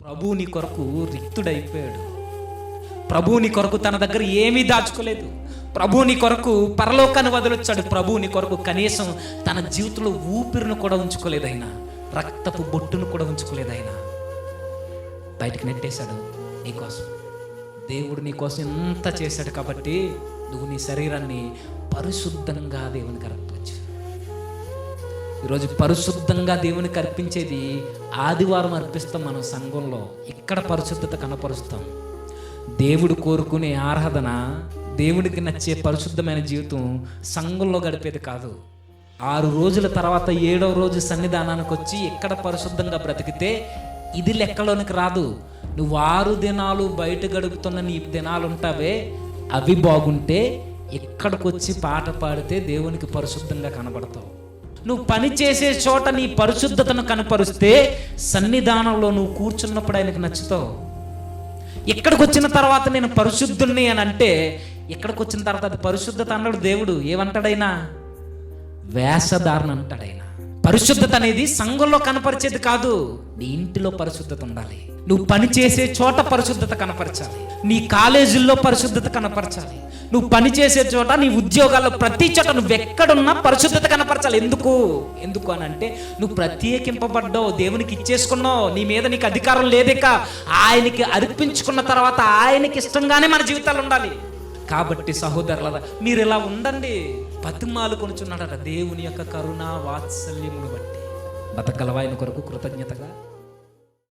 ప్రభువు నీ కొరకు రిక్తుడైపోయాడు. ప్రభువు నీ కొరకు తన దగ్గర ఏమీ దాచుకోలేదు. ప్రభువు నీ కొరకు పరలోకాన్ని వదిలొచ్చాడు. ప్రభువు నీ కొరకు కనీసం తన జీవితంలో ఊపిరిని కూడా ఉంచుకోలేదు. ఆయన రక్తపు బొట్టును కూడా ఉంచుకోలేదు. ఆయన బయటకు నెట్టేశాడు నీకోసం. దేవుడు నీకోసం ఎంత చేశాడు కాబట్టి నువ్వు నీ శరీరాన్ని పరిశుద్ధంగా దేవునికి అర్పించు. ఈరోజు పరిశుద్ధంగా దేవునికి అర్పించేది ఆదివారం అర్పిస్తాం. మనం సంఘంలో ఇక్కడ పరిశుద్ధత కనపరుస్తాం. దేవుడు కోరుకునే ఆరాధన, దేవుడికి నచ్చే పరిశుద్ధమైన జీవితం సంఘంలో గడిపేది కాదు. 6 రోజుల తర్వాత 7వ రోజు సన్నిధానానికి వచ్చి ఇక్కడ పరిశుద్ధంగా బ్రతికితే ఇది లెక్కలోనికి రాదు. నువ్వు 6 దినాలు బయట గడుపుతున్న నీ దినాలు ఉంటావే, అవి బాగుంటే ఇక్కడికి వచ్చి పాట పాడితే దేవునికి పరిశుద్ధంగా కనబడతావు. నువ్వు పని చేసే చోట నీ పరిశుద్ధతను కనపరుస్తే సన్నిధానంలో నువ్వు కూర్చున్నప్పుడు ఆయనకు నచ్చుతావు. ఇక్కడికి వచ్చిన తర్వాత నేను పరిశుద్ధుణ్ణి అని అంటే, ఇక్కడికి వచ్చిన తర్వాత అది పరిశుద్ధత అన్నాడు దేవుడు. ఏమంటాడైనా వేషధారణ అంటాడైనా. పరిశుద్ధత అనేది సంఘంలో కనపరిచేది కాదు, నీ ఇంటిలో పరిశుద్ధత ఉండాలి. నువ్వు పని చేసే చోట పరిశుద్ధత కనపరచాలి. నీ కాలేజీల్లో పరిశుద్ధత కనపరచాలి. నువ్వు పని చేసే చోట, నీ ఉద్యోగాల్లో ప్రతి చోట నువ్వు ఎక్కడున్నా పరిశుద్ధత కనపరచాలి. ఎందుకు అని అంటే నువ్వు ప్రత్యేకింపబడ్డావు, దేవునికి ఇచ్చేసుకున్నావు. నీ మీద నీకు అధికారం లేదేక ఆయనకి అర్పించుకున్న తర్వాత ఆయనకి ఇష్టంగానే మన జీవితాలు ఉండాలి. కాబట్టి సహోదరులారా, మీరు ఇలా ఉండండి. బతిమాలు కొనుచున్నాడట దేవుని యొక్క కరుణ వాత్సల్యమును బట్టి. బతకగలవా ఆయన కొరకు కృతజ్ఞతగా?